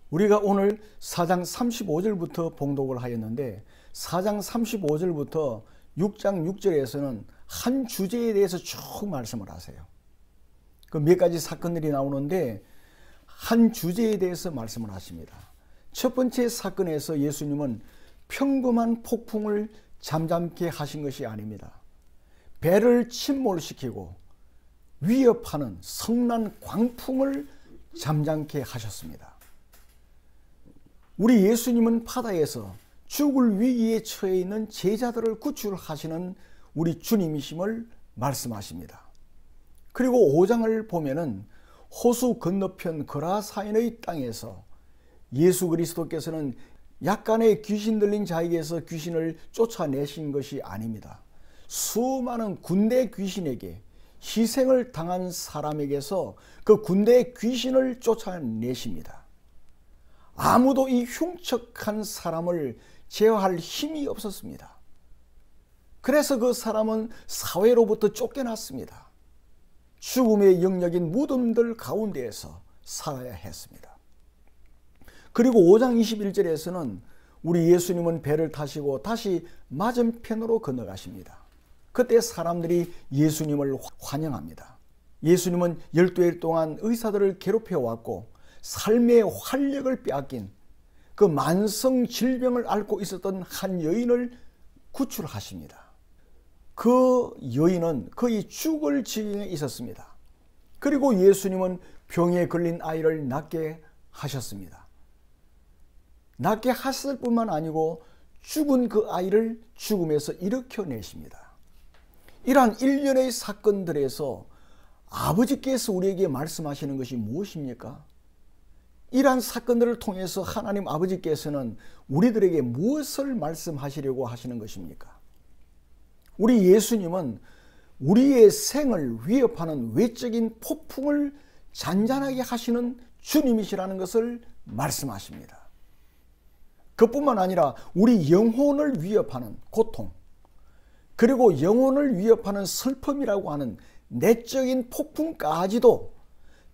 우리가 오늘 4장 35절부터 봉독을 하였는데 4장 35절부터 6장 6절에서는 한 주제에 대해서 쭉 말씀을 하세요. 그 몇 가지 사건들이 나오는데 한 주제에 대해서 말씀을 하십니다. 첫 번째 사건에서 예수님은 평범한 폭풍을 잠잠케 하신 것이 아닙니다. 배를 침몰시키고 위협하는 성난 광풍을 잠잠케 하셨습니다. 우리 예수님은 바다에서 죽을 위기에 처해 있는 제자들을 구출하시는 우리 주님이심을 말씀하십니다. 그리고 5장을 보면은 호수 건너편 거라사인의 땅에서 예수 그리스도께서는 약간의 귀신 들린 자에게서 귀신을 쫓아내신 것이 아닙니다. 수많은 군대 귀신에게 희생을 당한 사람에게서 그 군대 귀신을 쫓아내십니다. 아무도 이 흉측한 사람을 제어할 힘이 없었습니다. 그래서 그 사람은 사회로부터 쫓겨났습니다. 죽음의 영역인 무덤들 가운데에서 살아야 했습니다. 그리고 5장 21절에서는 우리 예수님은 배를 타시고 다시 맞은편으로 건너가십니다. 그때 사람들이 예수님을 환영합니다. 예수님은 12일 동안 의사들을 괴롭혀왔고 삶의 활력을 빼앗긴 그 만성 질병을 앓고 있었던 한 여인을 구출하십니다. 그 여인은 거의 죽을 지경에 있었습니다. 그리고 예수님은 병에 걸린 아이를 낫게 하셨습니다. 낫게 하셨을 뿐만 아니고 죽은 그 아이를 죽음에서 일으켜내십니다. 이러한 일련의 사건들에서 아버지께서 우리에게 말씀하시는 것이 무엇입니까? 이러한 사건들을 통해서 하나님 아버지께서는 우리들에게 무엇을 말씀하시려고 하시는 것입니까? 우리 예수님은 우리의 생을 위협하는 외적인 폭풍을 잔잔하게 하시는 주님이시라는 것을 말씀하십니다. 그뿐만 아니라 우리 영혼을 위협하는 고통, 그리고 영혼을 위협하는 슬픔이라고 하는 내적인 폭풍까지도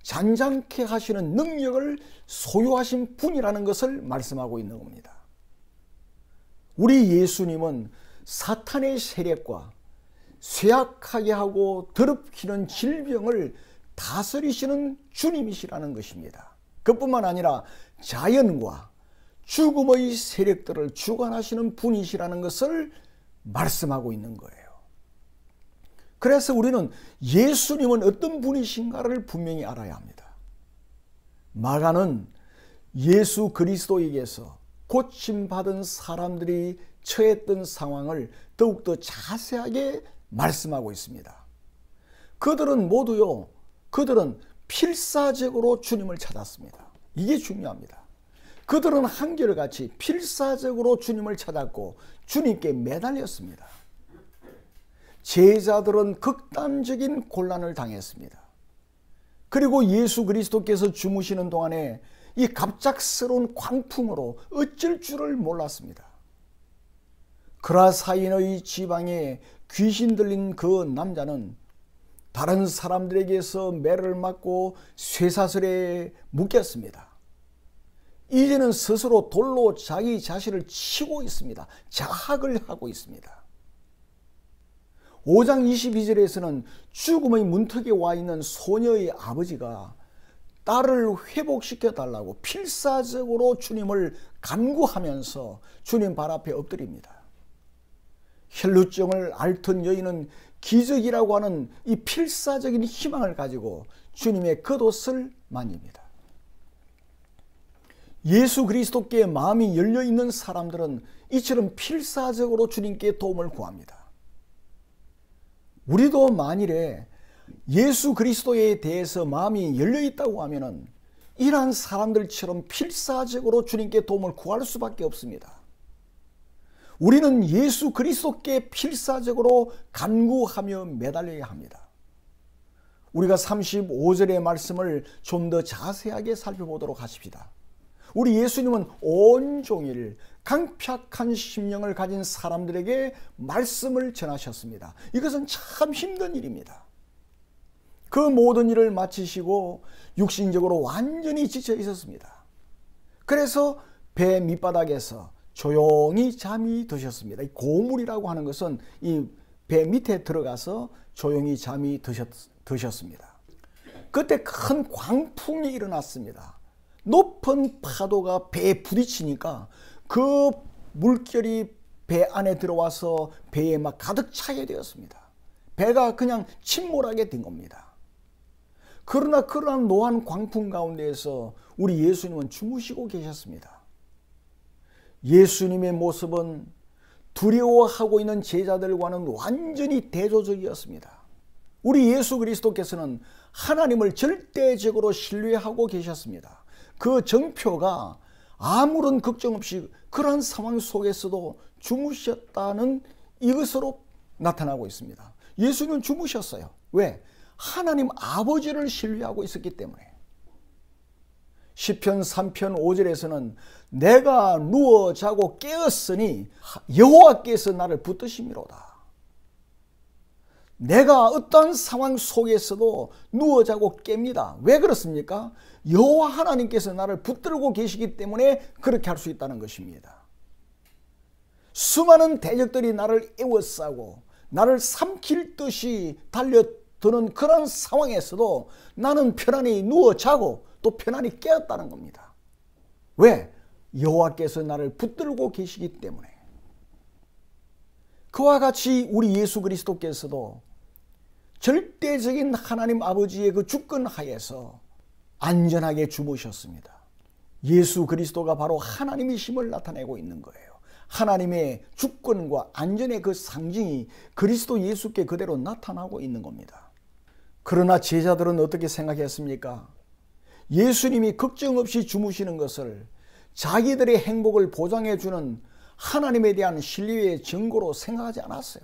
잔잔케 하시는 능력을 소유하신 분이라는 것을 말씀하고 있는 겁니다. 우리 예수님은 사탄의 세력과 쇠약하게 하고 더럽히는 질병을 다스리시는 주님이시라는 것입니다. 그뿐만 아니라 자연과 죽음의 세력들을 주관하시는 분이시라는 것을 말씀하고 있는 거예요. 그래서 우리는 예수님은 어떤 분이신가를 분명히 알아야 합니다. 마가는 예수 그리스도에게서 고침받은 사람들이 처했던 상황을 더욱더 자세하게 말씀하고 있습니다. 그들은 필사적으로 주님을 찾았습니다. 이게 중요합니다. 그들은 한결같이 필사적으로 주님을 찾았고 주님께 매달렸습니다. 제자들은 극단적인 곤란을 당했습니다. 그리고 예수 그리스도께서 주무시는 동안에 이 갑작스러운 광풍으로 어쩔 줄을 몰랐습니다. 거라사인의 지방에 귀신 들린 그 남자는 다른 사람들에게서 매를 맞고 쇠사슬에 묶였습니다. 이제는 스스로 돌로 자기 자신을 치고 있습니다. 자학을 하고 있습니다. 5장 22절에서는 죽음의 문턱에 와 있는 소녀의 아버지가 딸을 회복시켜 달라고 필사적으로 주님을 간구하면서 주님 발 앞에 엎드립니다. 혈루증을 앓던 여인은 기적이라고 하는 이 필사적인 희망을 가지고 주님의 겉옷을 만집니다. 예수 그리스도께 마음이 열려있는 사람들은 이처럼 필사적으로 주님께 도움을 구합니다. 우리도 만일에 예수 그리스도에 대해서 마음이 열려있다고 하면은 이러한 사람들처럼 필사적으로 주님께 도움을 구할 수밖에 없습니다. 우리는 예수 그리스도께 필사적으로 간구하며 매달려야 합니다. 우리가 35절의 말씀을 좀 더 자세하게 살펴보도록 하십시다. 우리 예수님은 온종일 강팍한 심령을 가진 사람들에게 말씀을 전하셨습니다. 이것은 참 힘든 일입니다. 그 모든 일을 마치시고 육신적으로 완전히 지쳐 있었습니다. 그래서 배 밑바닥에서 조용히 잠이 드셨습니다. 이 고물이라고 하는 것은 이 배 밑에 들어가서 조용히 잠이 드셨습니다. 그때 큰 광풍이 일어났습니다. 높은 파도가 배에 부딪히니까 그 물결이 배 안에 들어와서 배에 막 가득 차게 되었습니다. 배가 그냥 침몰하게 된 겁니다. 그러나 그러한 노한 광풍 가운데에서 우리 예수님은 주무시고 계셨습니다. 예수님의 모습은 두려워하고 있는 제자들과는 완전히 대조적이었습니다. 우리 예수 그리스도께서는 하나님을 절대적으로 신뢰하고 계셨습니다. 그 정표가 아무런 걱정 없이 그러한 상황 속에서도 주무셨다는 이것으로 나타나고 있습니다. 예수님은 주무셨어요. 왜? 하나님 아버지를 신뢰하고 있었기 때문에. 시편 3편 5절에서는 내가 누워 자고 깨었으니 여호와께서 나를 붙드심이로다. 내가 어떤 상황 속에서도 누워 자고 깹니다. 왜 그렇습니까? 여호와 하나님께서 나를 붙들고 계시기 때문에 그렇게 할 수 있다는 것입니다. 수많은 대적들이 나를 에워싸고 나를 삼킬 듯이 달려드는 그런 상황에서도 나는 편안히 누워 자고 또 편안히 깨었다는 겁니다. 왜? 여호와께서 나를 붙들고 계시기 때문에. 그와 같이 우리 예수 그리스도께서도 절대적인 하나님 아버지의 그 주권 하에서 안전하게 주무셨습니다. 예수 그리스도가 바로 하나님이심을 나타내고 있는 거예요. 하나님의 주권과 안전의 그 상징이 그리스도 예수께 그대로 나타나고 있는 겁니다. 그러나 제자들은 어떻게 생각했습니까? 예수님이 걱정 없이 주무시는 것을 자기들의 행복을 보장해 주는 하나님에 대한 신뢰의 증거로 생각하지 않았어요.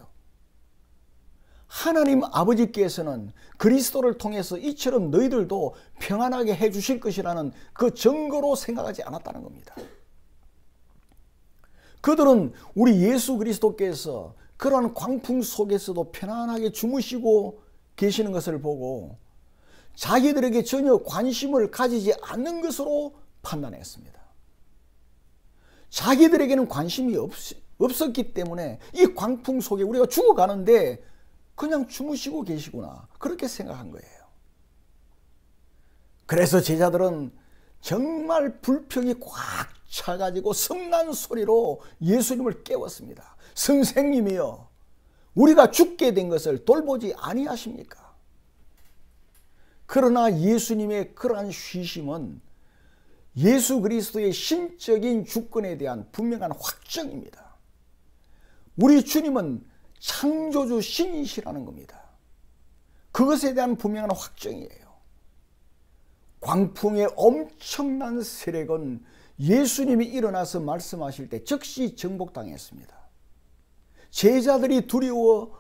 하나님 아버지께서는 그리스도를 통해서 이처럼 너희들도 평안하게 해 주실 것이라는 그 증거로 생각하지 않았다는 겁니다. 그들은 우리 예수 그리스도께서 그러한 광풍 속에서도 편안하게 주무시고 계시는 것을 보고 자기들에게 전혀 관심을 가지지 않는 것으로 판단했습니다. 자기들에게는 관심이 없었기 때문에 이 광풍 속에 우리가 죽어가는데 그냥 주무시고 계시구나, 그렇게 생각한 거예요. 그래서 제자들은 정말 불평이 꽉 차가지고 성난 소리로 예수님을 깨웠습니다. 선생님이여, 우리가 죽게 된 것을 돌보지 아니하십니까? 그러나 예수님의 그러한 쉬심은 예수 그리스도의 신적인 주권에 대한 분명한 확정입니다. 우리 주님은 창조주 신이시라는 겁니다. 그것에 대한 분명한 확정이에요. 광풍의 엄청난 세력은 예수님이 일어나서 말씀하실 때 즉시 정복당했습니다. 제자들이 두려워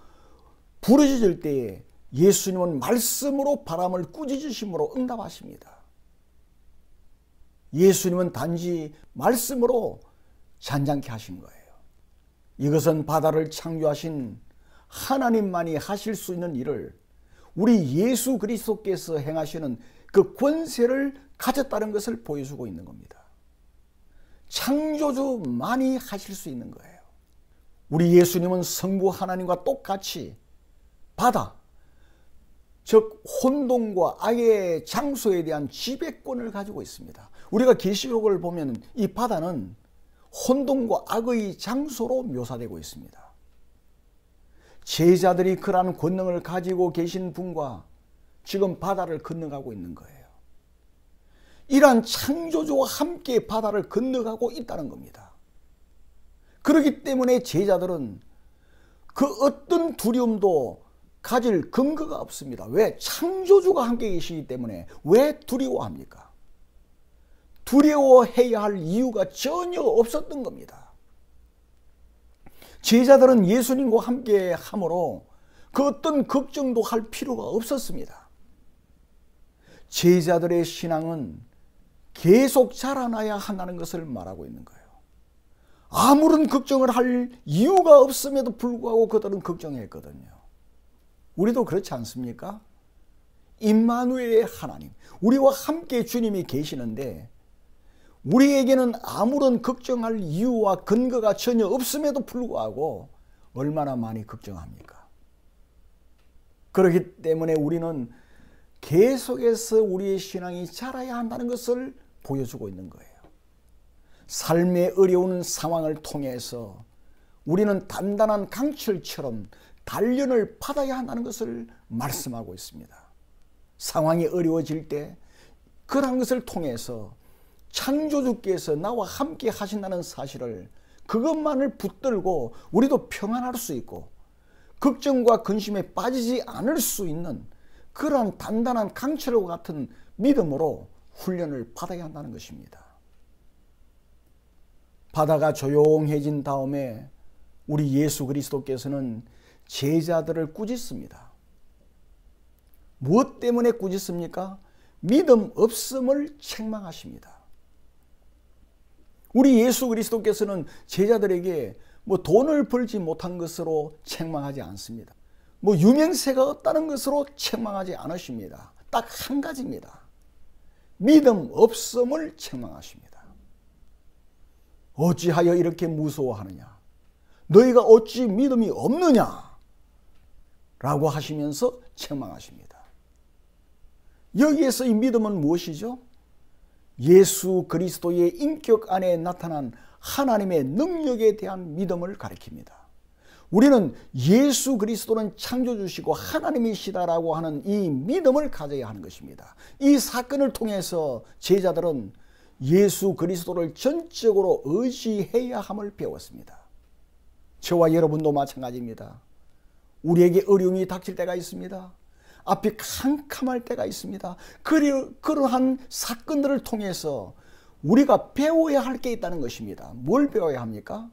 부르짖을 때에 예수님은 말씀으로 바람을 꾸짖으심으로 응답하십니다. 예수님은 단지 말씀으로 잔잔케 하신 거예요. 이것은 바다를 창조하신 하나님만이 하실 수 있는 일을 우리 예수 그리스도께서 행하시는 그 권세를 가졌다는 것을 보여주고 있는 겁니다. 창조주만이 하실 수 있는 거예요. 우리 예수님은 성부 하나님과 똑같이 바다, 즉 혼돈과 악의 장소에 대한 지배권을 가지고 있습니다. 우리가 계시록을 보면 이 바다는 혼돈과 악의 장소로 묘사되고 있습니다. 제자들이 그러한 권능을 가지고 계신 분과 지금 바다를 건너가고 있는 거예요. 이러한 창조주와 함께 바다를 건너가고 있다는 겁니다. 그렇기 때문에 제자들은 그 어떤 두려움도 가질 근거가 없습니다. 왜? 창조주가 함께 계시기 때문에. 왜 두려워합니까? 두려워해야 할 이유가 전혀 없었던 겁니다. 제자들은 예수님과 함께 함으로 그 어떤 걱정도 할 필요가 없었습니다. 제자들의 신앙은 계속 자라나야 한다는 것을 말하고 있는 거예요. 아무런 걱정을 할 이유가 없음에도 불구하고 그들은 걱정했거든요. 우리도 그렇지 않습니까? 임마누엘의 하나님, 우리와 함께 주님이 계시는데 우리에게는 아무런 걱정할 이유와 근거가 전혀 없음에도 불구하고 얼마나 많이 걱정합니까? 그렇기 때문에 우리는 계속해서 우리의 신앙이 자라야 한다는 것을 보여주고 있는 거예요. 삶의 어려운 상황을 통해서 우리는 단단한 강철처럼 단련을 받아야 한다는 것을 말씀하고 있습니다. 상황이 어려워질 때 그런 것을 통해서 창조주께서 나와 함께 하신다는 사실을, 그것만을 붙들고 우리도 평안할 수 있고 걱정과 근심에 빠지지 않을 수 있는 그러한 단단한 강철과 같은 믿음으로 훈련을 받아야 한다는 것입니다. 바다가 조용해진 다음에 우리 예수 그리스도께서는 제자들을 꾸짖습니다. 무엇 때문에 꾸짖습니까? 믿음 없음을 책망하십니다. 우리 예수 그리스도께서는 제자들에게 돈을 벌지 못한 것으로 책망하지 않습니다. 유명세가 없다는 것으로 책망하지 않으십니다. 딱 한 가지입니다. 믿음 없음을 책망하십니다. 어찌하여 이렇게 무서워하느냐? 너희가 어찌 믿음이 없느냐? 라고 하시면서 책망하십니다. 여기에서 이 믿음은 무엇이죠? 예수 그리스도의 인격 안에 나타난 하나님의 능력에 대한 믿음을 가리킵니다. 우리는 예수 그리스도는 창조주시고 하나님이시다라고 하는 이 믿음을 가져야 하는 것입니다. 이 사건을 통해서 제자들은 예수 그리스도를 전적으로 의지해야 함을 배웠습니다. 저와 여러분도 마찬가지입니다. 우리에게 어려움이 닥칠 때가 있습니다. 앞이 캄캄할 때가 있습니다. 그러한 사건들을 통해서 우리가 배워야 할 게 있다는 것입니다. 뭘 배워야 합니까?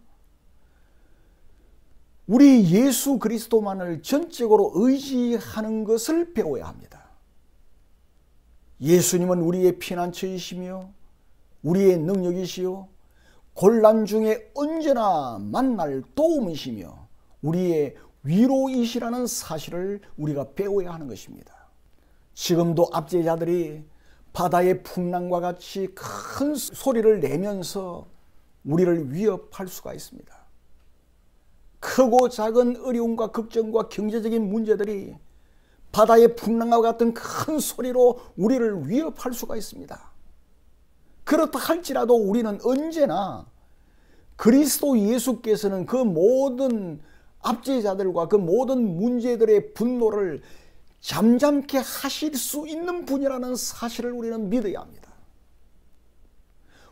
우리 예수 그리스도만을 전적으로 의지하는 것을 배워야 합니다. 예수님은 우리의 피난처이시며 우리의 능력이시요 곤란 중에 언제나 만날 도움이시며 우리의 위로이시라는 사실을 우리가 배워야 하는 것입니다. 지금도 압제자들이 바다의 풍랑과 같이 큰 소리를 내면서 우리를 위협할 수가 있습니다. 크고 작은 어려움과 걱정과 경제적인 문제들이 바다의 풍랑과 같은 큰 소리로 우리를 위협할 수가 있습니다. 그렇다 할지라도 우리는 언제나 그리스도 예수께서는 그 모든 압제자들과 그 모든 문제들의 분노를 잠잠케 하실 수 있는 분이라는 사실을 우리는 믿어야 합니다.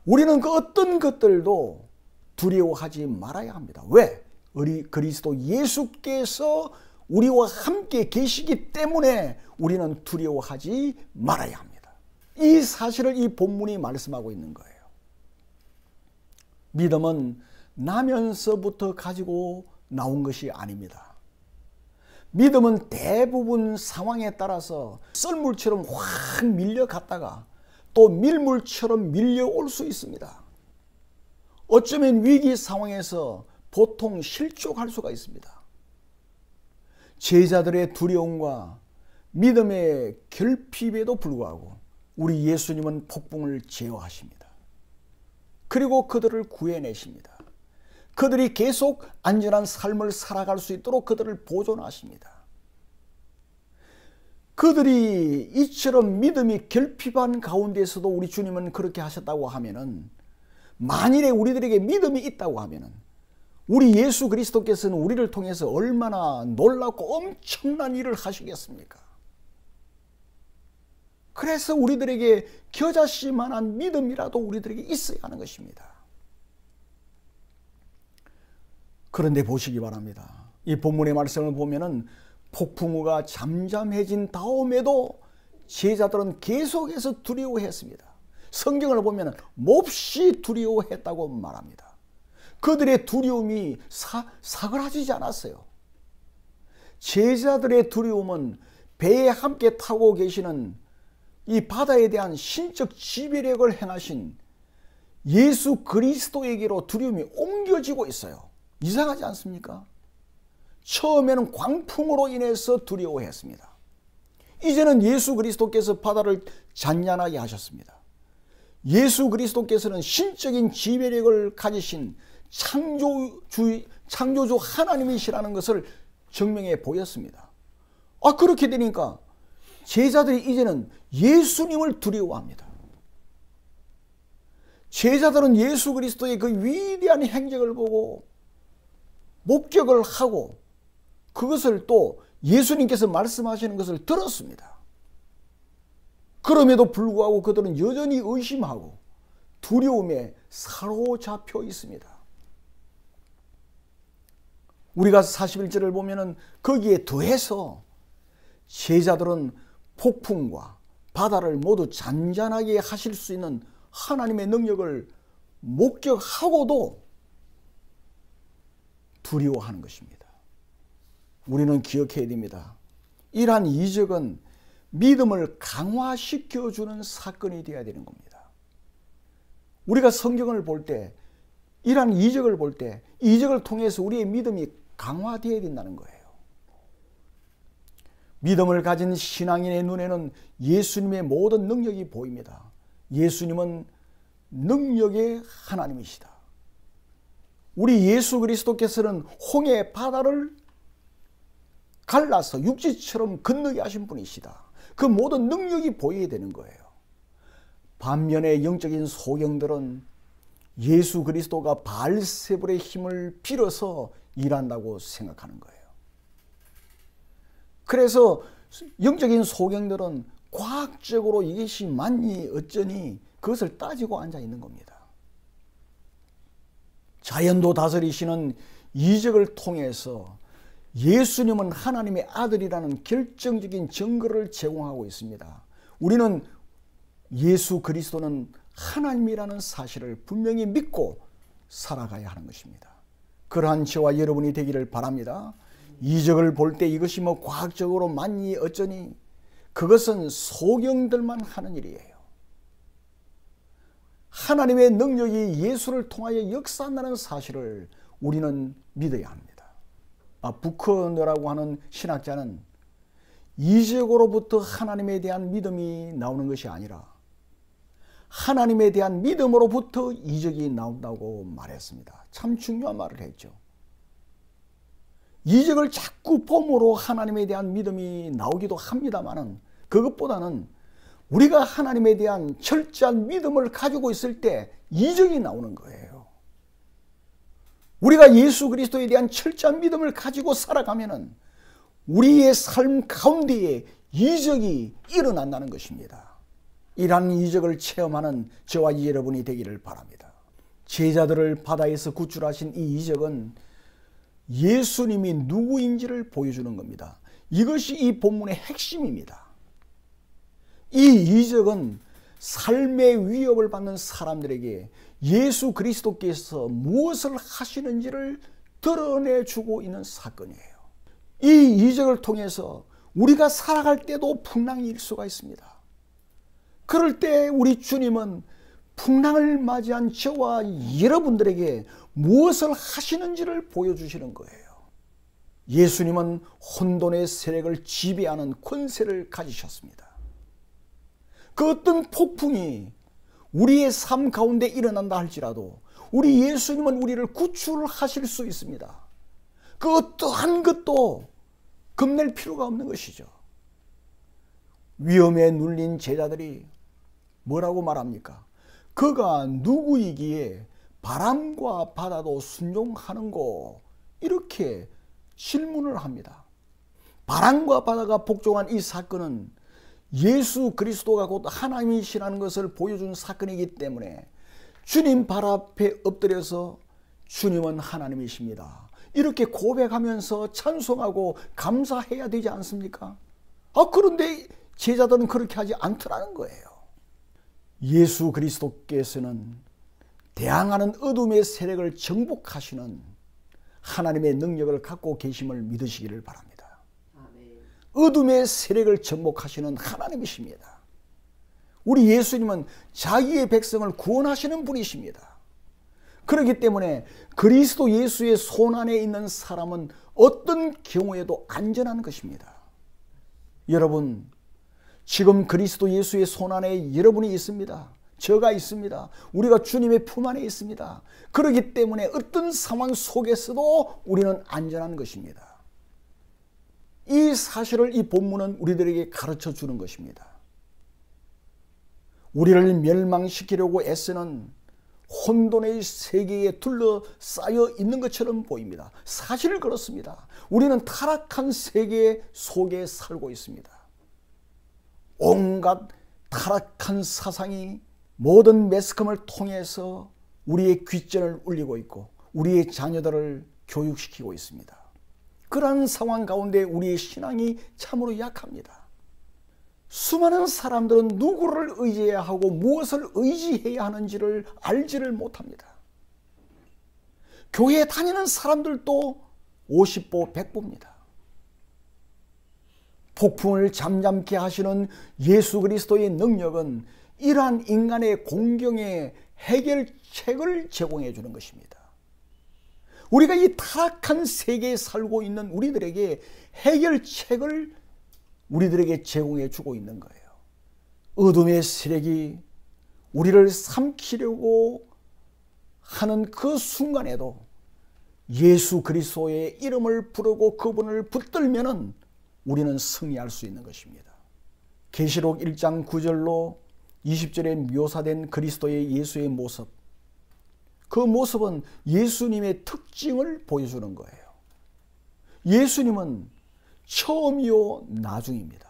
우리는 그 어떤 것들도 두려워하지 말아야 합니다. 왜? 우리 그리스도 예수께서 우리와 함께 계시기 때문에 우리는 두려워하지 말아야 합니다. 이 사실을 이 본문이 말씀하고 있는 거예요. 믿음은 나면서부터 가지고 나온 것이 아닙니다. 믿음은 대부분 상황에 따라서 썰물처럼 확 밀려갔다가 또 밀물처럼 밀려올 수 있습니다. 어쩌면 위기 상황에서 보통 실족할 수가 있습니다. 제자들의 두려움과 믿음의 결핍에도 불구하고 우리 예수님은 폭풍을 제어하십니다. 그리고 그들을 구해내십니다. 그들이 계속 안전한 삶을 살아갈 수 있도록 그들을 보존하십니다. 그들이 이처럼 믿음이 결핍한 가운데서도 우리 주님은 그렇게 하셨다고 하면은, 만일에 우리들에게 믿음이 있다고 하면은 우리 예수 그리스도께서는 우리를 통해서 얼마나 놀랍고 엄청난 일을 하시겠습니까? 그래서 우리들에게 겨자씨만한 믿음이라도 우리들에게 있어야 하는 것입니다. 그런데 보시기 바랍니다. 이 본문의 말씀을 보면은 폭풍우가 잠잠해진 다음에도 제자들은 계속해서 두려워했습니다. 성경을 보면은 몹시 두려워했다고 말합니다. 그들의 두려움이 사그라지지 않았어요. 제자들의 두려움은 배에 함께 타고 계시는 이 바다에 대한 신적 지배력을 행하신 예수 그리스도에게로 두려움이 옮겨지고 있어요. 이상하지 않습니까? 처음에는 광풍으로 인해서 두려워했습니다. 이제는 예수 그리스도께서 바다를 잔잔하게 하셨습니다. 예수 그리스도께서는 신적인 지배력을 가지신 창조주 하나님이시라는 것을 증명해 보였습니다. 그렇게 되니까 제자들이 이제는 예수님을 두려워합니다. 제자들은 예수 그리스도의 그 위대한 행적을 보고 목격을 하고 그것을 또 예수님께서 말씀하시는 것을 들었습니다. 그럼에도 불구하고 그들은 여전히 의심하고 두려움에 사로잡혀 있습니다. 우리가 41절을 보면은 거기에 더해서 제자들은 폭풍과 바다를 모두 잔잔하게 하실 수 있는 하나님의 능력을 목격하고도 두려워하는 것입니다. 우리는 기억해야 됩니다. 이러한 이적은 믿음을 강화시켜주는 사건이 되어야 되는 겁니다. 우리가 성경을 볼 때, 이러한 이적을 볼 때, 이적을 통해서 우리의 믿음이 강화되어야 된다는 거예요. 믿음을 가진 신앙인의 눈에는 예수님의 모든 능력이 보입니다. 예수님은 능력의 하나님이시다. 우리 예수 그리스도께서는 홍해 바다를 갈라서 육지처럼 건너게 하신 분이시다. 그 모든 능력이 보여야 되는 거예요. 반면에 영적인 소경들은 예수 그리스도가 바알세불의 힘을 빌어서 일한다고 생각하는 거예요. 그래서 영적인 소경들은 과학적으로 이것이 맞니 어쩌니 그것을 따지고 앉아 있는 겁니다. 자연도 다스리시는 이적을 통해서 예수님은 하나님의 아들이라는 결정적인 증거를 제공하고 있습니다. 우리는 예수 그리스도는 하나님이라는 사실을 분명히 믿고 살아가야 하는 것입니다. 그러한 저와 여러분이 되기를 바랍니다. 이적을 볼 때 이것이 뭐 과학적으로 맞니 어쩌니 그것은 소경들만 하는 일이에요. 하나님의 능력이 예수를 통하여 역사한다는 사실을 우리는 믿어야 합니다. 부커너라고 하는 신학자는 이적으로부터 하나님에 대한 믿음이 나오는 것이 아니라 하나님에 대한 믿음으로부터 이적이 나온다고 말했습니다. 참 중요한 말을 했죠. 이적을 자꾸 봄으로 하나님에 대한 믿음이 나오기도 합니다만은 그것보다는 우리가 하나님에 대한 철저한 믿음을 가지고 있을 때 이적이 나오는 거예요. 우리가 예수 그리스도에 대한 철저한 믿음을 가지고 살아가면은 우리의 삶 가운데에 이적이 일어난다는 것입니다. 이러한 이적을 체험하는 저와 여러분이 되기를 바랍니다. 제자들을 바다에서 구출하신 이 이적은 예수님이 누구인지를 보여주는 겁니다. 이것이 이 본문의 핵심입니다. 이 이적은 삶의 위협을 받는 사람들에게 예수 그리스도께서 무엇을 하시는지를 드러내주고 있는 사건이에요. 이 이적을 통해서 우리가 살아갈 때도 풍랑일 수가 있습니다. 그럴 때 우리 주님은 풍랑을 맞이한 저와 여러분들에게 무엇을 하시는지를 보여주시는 거예요. 예수님은 혼돈의 세력을 지배하는 권세를 가지셨습니다. 그 어떤 폭풍이 우리의 삶 가운데 일어난다 할지라도 우리 예수님은 우리를 구출하실 수 있습니다. 그 어떠한 것도 겁낼 필요가 없는 것이죠. 위험에 눌린 제자들이 뭐라고 말합니까? 그가 누구이기에 바람과 바다도 순종하는고 이렇게 질문을 합니다. 바람과 바다가 복종한 이 사건은 예수 그리스도가 곧 하나님이시라는 것을 보여준 사건이기 때문에 주님 발 앞에 엎드려서 주님은 하나님이십니다. 이렇게 고백하면서 찬송하고 감사해야 되지 않습니까? 그런데 제자들은 그렇게 하지 않더라는 거예요. 예수 그리스도께서는 대항하는 어둠의 세력을 정복하시는 하나님의 능력을 갖고 계심을 믿으시기를 바랍니다. 어둠의 세력을 정복하시는 하나님이십니다. 우리 예수님은 자기의 백성을 구원하시는 분이십니다. 그렇기 때문에 그리스도 예수의 손안에 있는 사람은 어떤 경우에도 안전한 것입니다. 여러분, 지금 그리스도 예수의 손안에 여러분이 있습니다. 저가 있습니다. 우리가 주님의 품 안에 있습니다. 그렇기 때문에 어떤 상황 속에서도 우리는 안전한 것입니다. 이 사실을 이 본문은 우리들에게 가르쳐 주는 것입니다. 우리를 멸망시키려고 애쓰는 혼돈의 세계에 둘러싸여 있는 것처럼 보입니다. 사실 그렇습니다. 우리는 타락한 세계 속에 살고 있습니다. 온갖 타락한 사상이 모든 매스컴을 통해서 우리의 귓전을 울리고 있고 우리의 자녀들을 교육시키고 있습니다. 그러한 상황 가운데 우리의 신앙이 참으로 약합니다. 수많은 사람들은 누구를 의지해야 하고 무엇을 의지해야 하는지를 알지를 못합니다. 교회에 다니는 사람들도 50보 100보입니다. 폭풍을 잠잠케 하시는 예수 그리스도의 능력은 이러한 인간의 공경의 해결책을 제공해 주는 것입니다. 우리가 이 타락한 세계에 살고 있는 우리들에게 해결책을 우리들에게 제공해 주고 있는 거예요. 어둠의 세력이 우리를 삼키려고 하는 그 순간에도 예수 그리스도의 이름을 부르고 그분을 붙들면은 우리는 승리할 수 있는 것입니다. 계시록 1장 9절로 20절에 묘사된 그리스도의 예수의 모습, 그 모습은 예수님의 특징을 보여주는 거예요. 예수님은 처음이요 나중입니다.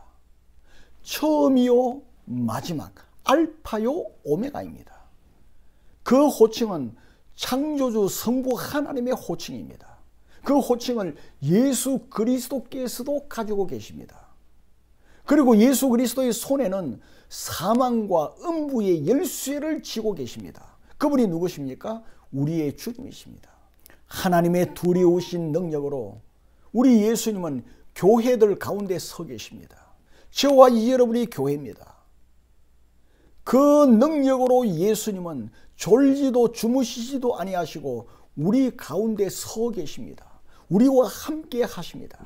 처음이요 마지막, 알파요 오메가입니다. 그 호칭은 창조주 성부 하나님의 호칭입니다. 그 호칭을 예수 그리스도께서도 가지고 계십니다. 그리고 예수 그리스도의 손에는 사망과 음부의 열쇠를 쥐고 계십니다. 그분이 누구십니까? 우리의 주님이십니다. 하나님의 두려우신 능력으로 우리 예수님은 교회들 가운데 서 계십니다. 저와 여러분이 교회입니다. 그 능력으로 예수님은 졸지도 주무시지도 아니하시고 우리 가운데 서 계십니다. 우리와 함께 하십니다.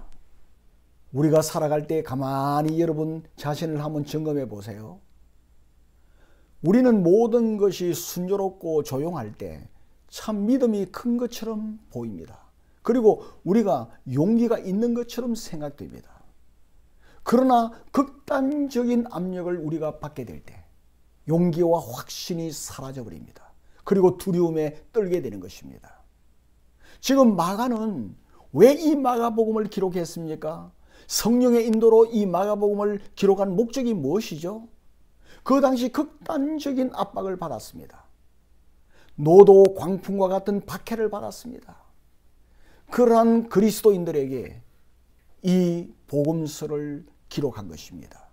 우리가 살아갈 때 가만히 여러분 자신을 한번 점검해 보세요. 우리는 모든 것이 순조롭고 조용할 때 참 믿음이 큰 것처럼 보입니다. 그리고 우리가 용기가 있는 것처럼 생각됩니다. 그러나 극단적인 압력을 우리가 받게 될 때 용기와 확신이 사라져 버립니다. 그리고 두려움에 떨게 되는 것입니다. 지금 마가는 왜 이 마가복음을 기록했습니까? 성령의 인도로 이 마가복음을 기록한 목적이 무엇이죠? 그 당시 극단적인 압박을 받았습니다. 노도 광풍과 같은 박해를 받았습니다. 그러한 그리스도인들에게 이 복음서를 기록한 것입니다.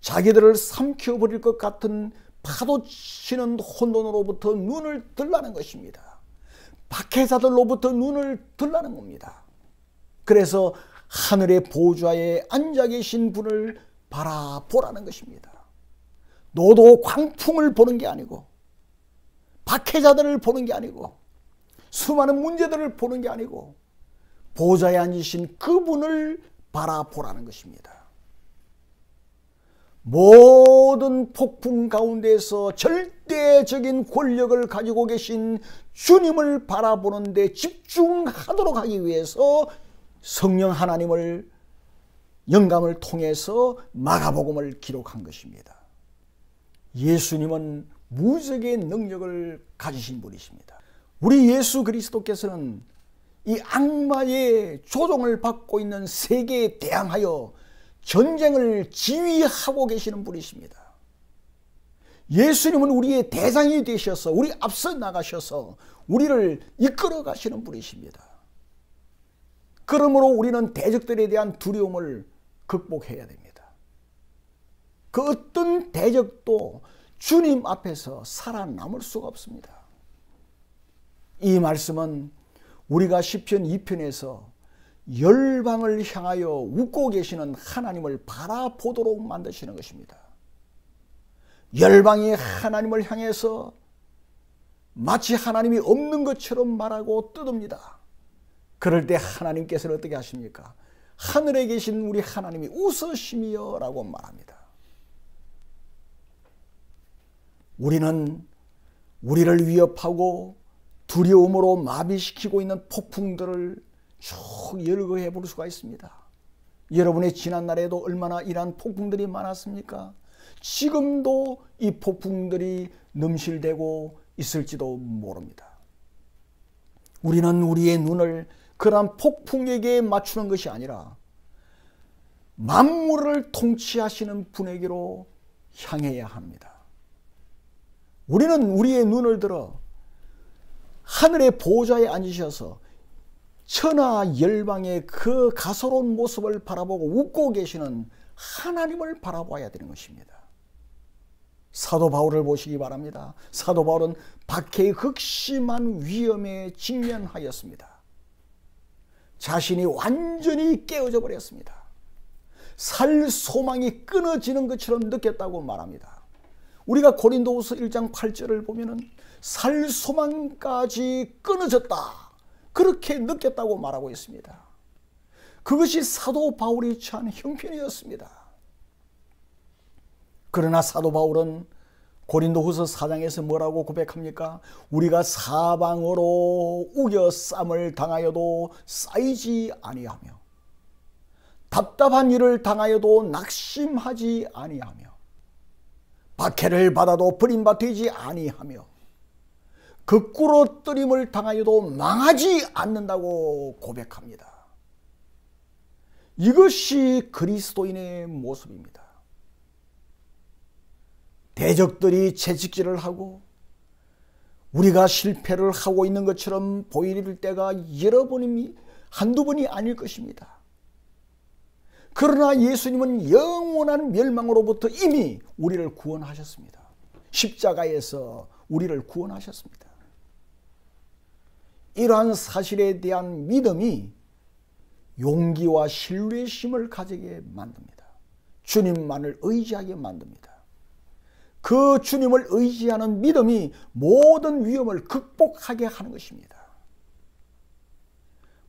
자기들을 삼켜버릴 것 같은 파도 치는 혼돈으로부터 눈을 들라는 것입니다. 박해자들로부터 눈을 들라는 겁니다. 그래서 하늘의 보좌에 앉아 계신 분을 바라보라는 것입니다. 노도 광풍을 보는 게 아니고 박해자들을 보는 게 아니고 수많은 문제들을 보는 게 아니고 보좌에 앉으신 그분을 바라보라는 것입니다. 모든 폭풍 가운데서 절대적인 권력을 가지고 계신 주님을 바라보는 데 집중하도록 하기 위해서 성령 하나님을 영감을 통해서 마가복음을 기록한 것입니다. 예수님은 무적의 능력을 가지신 분이십니다. 우리 예수 그리스도께서는 이 악마의 조종을 받고 있는 세계에 대항하여 전쟁을 지휘하고 계시는 분이십니다. 예수님은 우리의 대장이 되셔서 우리 앞서 나가셔서 우리를 이끌어 가시는 분이십니다. 그러므로 우리는 대적들에 대한 두려움을 극복해야 됩니다. 그 어떤 대적도 주님 앞에서 살아남을 수가 없습니다. 이 말씀은 우리가 시편 2편에서 열방을 향하여 웃고 계시는 하나님을 바라보도록 만드시는 것입니다. 열방이 하나님을 향해서 마치 하나님이 없는 것처럼 말하고 떠듭니다. 그럴 때 하나님께서는 어떻게 하십니까? 하늘에 계신 우리 하나님이 웃으시며 라고 말합니다. 우리는 우리를 위협하고 두려움으로 마비시키고 있는 폭풍들을 쭉 열거해 볼 수가 있습니다. 여러분의 지난날에도 얼마나 이러한 폭풍들이 많았습니까? 지금도 이 폭풍들이 넘실대고 있을지도 모릅니다. 우리는 우리의 눈을 그러한 폭풍에게 맞추는 것이 아니라 만물을 통치하시는 분에게로 향해야 합니다. 우리는 우리의 눈을 들어 하늘의 보좌에 앉으셔서 천하 열방의 그 가소로운 모습을 바라보고 웃고 계시는 하나님을 바라봐야 되는 것입니다. 사도 바울을 보시기 바랍니다. 사도 바울은 박해의 극심한 위험에 직면하였습니다. 자신이 완전히 깨어져 버렸습니다. 살 소망이 끊어지는 것처럼 느꼈다고 말합니다. 우리가 고린도후서 1장 8절을 보면은 살 소망까지 끊어졌다, 그렇게 느꼈다고 말하고 있습니다. 그것이 사도 바울이 처한 형편이었습니다. 그러나 사도 바울은 고린도후서 4장에서 뭐라고 고백합니까? 우리가 사방으로 우겨쌈을 당하여도 쌓이지 아니하며 답답한 일을 당하여도 낙심하지 아니하며 박해를 받아도 버림받지 아니하며 거꾸로 뜨림을 당하여도 망하지 않는다고 고백합니다. 이것이 그리스도인의 모습입니다. 대적들이 채찍질을 하고 우리가 실패를 하고 있는 것처럼 보일 때가 여러 번이 한두 번이 아닐 것입니다. 그러나 예수님은 영원한 멸망으로부터 이미 우리를 구원하셨습니다. 십자가에서 우리를 구원하셨습니다. 이러한 사실에 대한 믿음이 용기와 신뢰심을 가지게 만듭니다. 주님만을 의지하게 만듭니다. 그 주님을 의지하는 믿음이 모든 위험을 극복하게 하는 것입니다.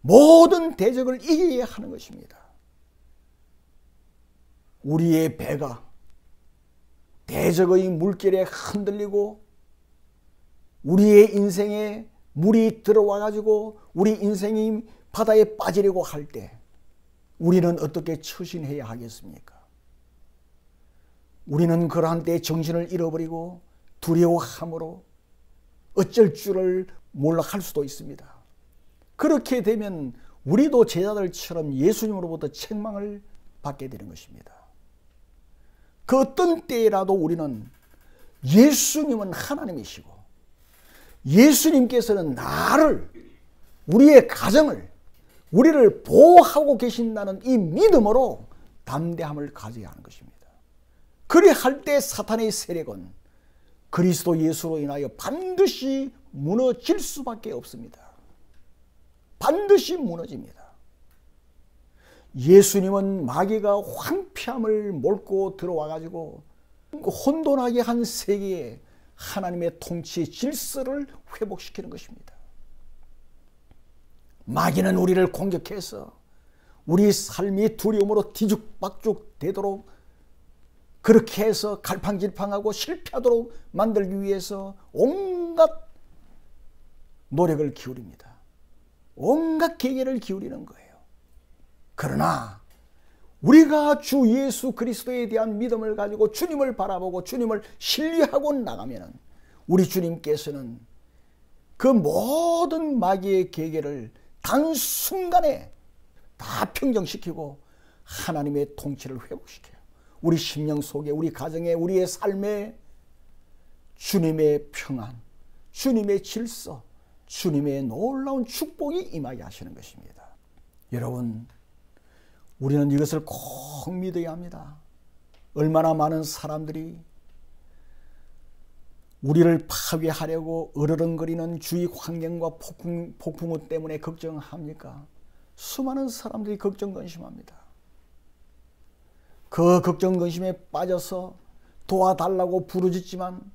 모든 대적을 이기게 하는 것입니다. 우리의 배가 대적의 물결에 흔들리고 우리의 인생에 물이 들어와 가지고 우리 인생이 바다에 빠지려고 할 때 우리는 어떻게 처신해야 하겠습니까? 우리는 그러한 때 정신을 잃어버리고 두려워함으로 어쩔 줄을 몰라 할 수도 있습니다. 그렇게 되면 우리도 제자들처럼 예수님으로부터 책망을 받게 되는 것입니다. 그 어떤 때라도 우리는 예수님은 하나님이시고 예수님께서는 나를, 우리의 가정을, 우리를 보호하고 계신다는 이 믿음으로 담대함을 가져야 하는 것입니다. 그리할 때 사탄의 세력은 그리스도 예수로 인하여 반드시 무너질 수밖에 없습니다. 반드시 무너집니다. 예수님은 마귀가 황폐함을 몰고 들어와 가지고 혼돈하게 한 세계에 하나님의 통치의 질서를 회복시키는 것입니다. 마귀는 우리를 공격해서 우리 삶이 두려움으로 뒤죽박죽 되도록 그렇게 해서 갈팡질팡하고 실패하도록 만들기 위해서 온갖 노력을 기울입니다. 온갖 계계를 기울이는 거예요. 그러나 우리가 주 예수 그리스도에 대한 믿음을 가지고 주님을 바라보고 주님을 신뢰하고 나가면 우리 주님께서는 그 모든 마귀의 계계를 단순간에 다 평정시키고 하나님의 통치를 회복시켜요. 우리 심령 속에, 우리 가정에, 우리의 삶에 주님의 평안, 주님의 질서, 주님의 놀라운 축복이 임하게 하시는 것입니다. 여러분, 우리는 이것을 꼭 믿어야 합니다. 얼마나 많은 사람들이 우리를 파괴하려고 으르렁거리는 주위 환경과 폭풍우 때문에 걱정합니까? 수많은 사람들이 걱정 근심합니다. 그 걱정 근심에 빠져서 도와달라고 부르짖지만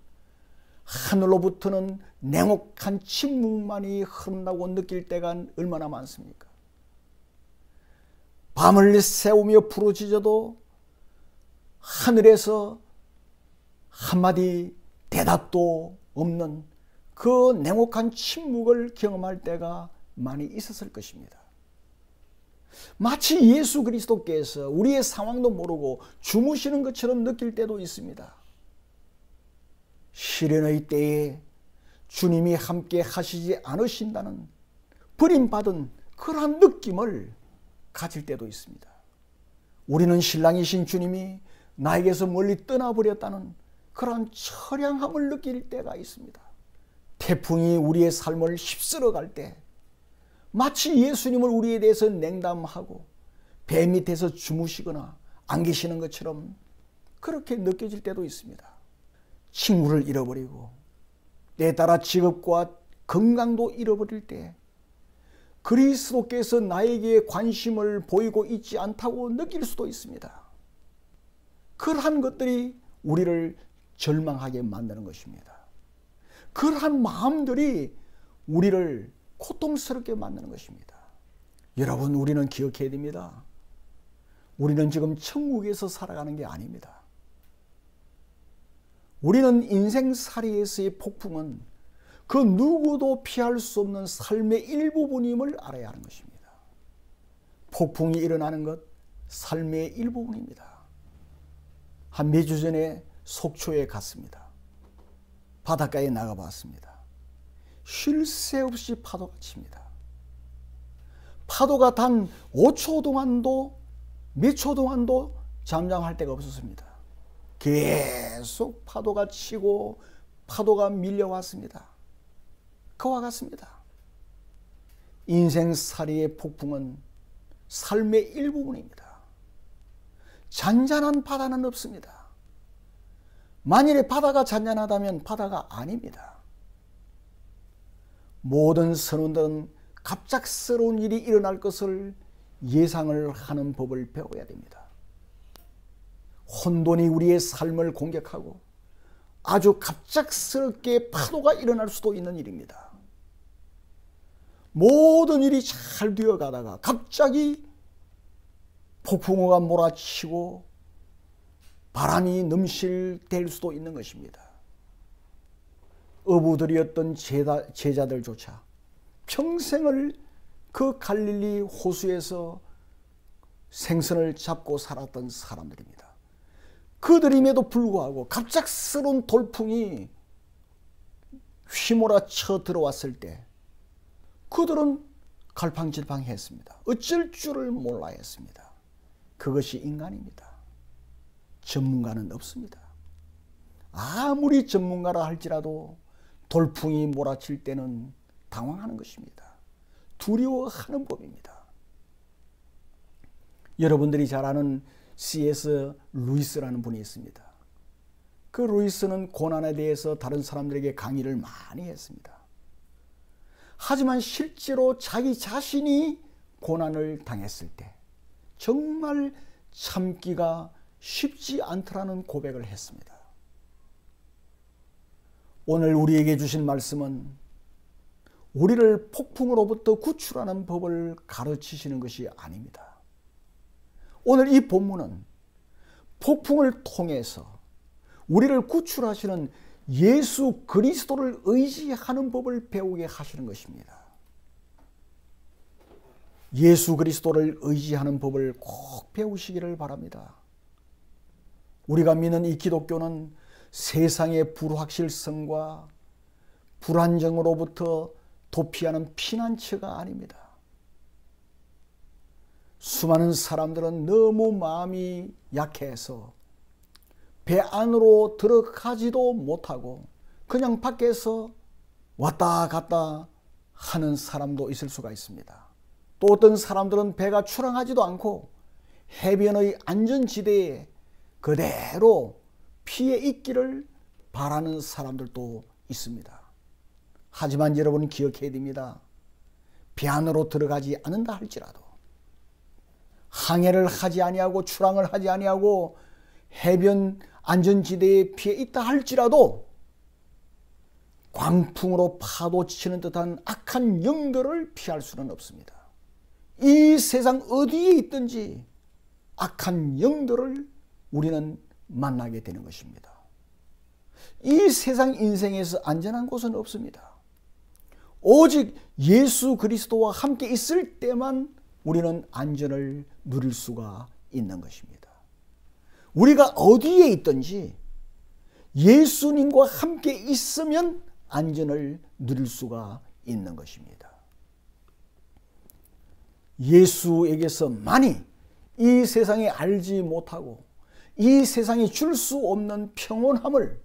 하늘로부터는 냉혹한 침묵만이 흐른다고 느낄 때가 얼마나 많습니까? 밤을 새우며 부르짖어도 하늘에서 한마디 대답도 없는 그 냉혹한 침묵을 경험할 때가 많이 있었을 것입니다. 마치 예수 그리스도께서 우리의 상황도 모르고 주무시는 것처럼 느낄 때도 있습니다. 시련의 때에 주님이 함께 하시지 않으신다는 버림받은 그러한 느낌을 가질 때도 있습니다. 우리는 신랑이신 주님이 나에게서 멀리 떠나버렸다는 그러한 처량함을 느낄 때가 있습니다. 태풍이 우리의 삶을 휩쓸어 갈 때 마치 예수님을 우리에 대해서 냉담하고 배 밑에서 주무시거나 안 계시는 것처럼 그렇게 느껴질 때도 있습니다. 친구를 잃어버리고 때에 따라 직업과 건강도 잃어버릴 때 그리스도께서 나에게 관심을 보이고 있지 않다고 느낄 수도 있습니다. 그러한 것들이 우리를 절망하게 만드는 것입니다. 그러한 마음들이 우리를 고통스럽게 만드는 것입니다. 여러분, 우리는 기억해야 됩니다. 우리는 지금 천국에서 살아가는 게 아닙니다. 우리는 인생살이에서의 폭풍은 그 누구도 피할 수 없는 삶의 일부분임을 알아야 하는 것입니다. 폭풍이 일어나는 것, 삶의 일부분입니다. 한 몇 주 전에 속초에 갔습니다. 바닷가에 나가봤습니다. 쉴 새 없이 파도가 칩니다. 파도가 단 5초 동안도 몇 초 동안도 잠잠할 데가 없었습니다. 계속 파도가 치고 파도가 밀려왔습니다. 그와 같습니다. 인생살이의 폭풍은 삶의 일부분입니다. 잔잔한 바다는 없습니다. 만일에 바다가 잔잔하다면 바다가 아닙니다. 모든 선원들은 갑작스러운 일이 일어날 것을 예상을 하는 법을 배워야 됩니다. 혼돈이 우리의 삶을 공격하고 아주 갑작스럽게 파도가 일어날 수도 있는 일입니다. 모든 일이 잘 되어가다가 갑자기 폭풍우가 몰아치고 바람이 넘실댈 수도 있는 것입니다. 어부들이었던 제자들조차 평생을 그 갈릴리 호수에서 생선을 잡고 살았던 사람들입니다. 그들임에도 불구하고 갑작스러운 돌풍이 휘몰아쳐 들어왔을 때 그들은 갈팡질팡했습니다. 어쩔 줄을 몰라 했습니다. 그것이 인간입니다. 전문가는 없습니다. 아무리 전문가라 할지라도 돌풍이 몰아칠 때는 당황하는 것입니다. 두려워하는 법입니다. 여러분들이 잘 아는 C.S. 루이스라는 분이 있습니다. 그 루이스는 고난에 대해서 다른 사람들에게 강의를 많이 했습니다. 하지만 실제로 자기 자신이 고난을 당했을 때 정말 참기가 쉽지 않더라는 고백을 했습니다. 오늘 우리에게 주신 말씀은 우리를 폭풍으로부터 구출하는 법을 가르치시는 것이 아닙니다. 오늘 이 본문은 폭풍을 통해서 우리를 구출하시는 예수 그리스도를 의지하는 법을 배우게 하시는 것입니다. 예수 그리스도를 의지하는 법을 꼭 배우시기를 바랍니다. 우리가 믿는 이 기독교는 세상의 불확실성과 불안정으로부터 도피하는 피난처가 아닙니다. 수많은 사람들은 너무 마음이 약해서 배 안으로 들어가지도 못하고 그냥 밖에서 왔다 갔다 하는 사람도 있을 수가 있습니다. 또 어떤 사람들은 배가 출항하지도 않고 해변의 안전지대에 그대로 피해 있기를 바라는 사람들도 있습니다. 하지만 여러분 기억해야 됩니다. 배 안으로 들어가지 않는다 할지라도 항해를 하지 아니하고 출항을 하지 아니하고 해변 안전지대에 피해 있다 할지라도 광풍으로 파도치는 듯한 악한 영들을 피할 수는 없습니다. 이 세상 어디에 있든지 악한 영들을 우리는 만나게 되는 것입니다. 이 세상 인생에서 안전한 곳은 없습니다. 오직 예수 그리스도와 함께 있을 때만 우리는 안전을 누릴 수가 있는 것입니다. 우리가 어디에 있든지 예수님과 함께 있으면 안전을 누릴 수가 있는 것입니다. 예수에게서만이 이 세상에 알지 못하고 이 세상이 줄 수 없는 평온함을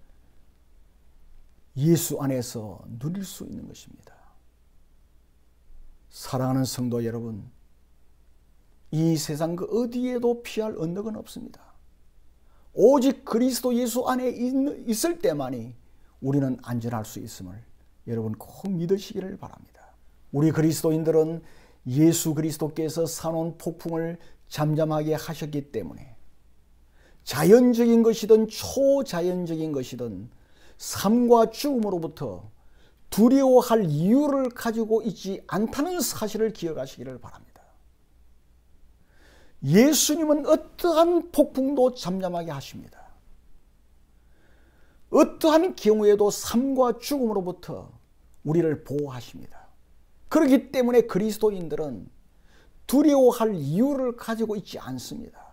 예수 안에서 누릴 수 있는 것입니다. 사랑하는 성도 여러분, 이 세상 그 어디에도 피할 언덕은 없습니다. 오직 그리스도 예수 안에 있을 때만이 우리는 안전할 수 있음을 여러분 꼭 믿으시기를 바랍니다. 우리 그리스도인들은 예수 그리스도께서 사놓은 폭풍을 잠잠하게 하셨기 때문에 자연적인 것이든 초자연적인 것이든 삶과 죽음으로부터 두려워할 이유를 가지고 있지 않다는 사실을 기억하시기를 바랍니다. 예수님은 어떠한 폭풍도 잠잠하게 하십니다. 어떠한 경우에도 삶과 죽음으로부터 우리를 보호하십니다. 그렇기 때문에 그리스도인들은 두려워할 이유를 가지고 있지 않습니다.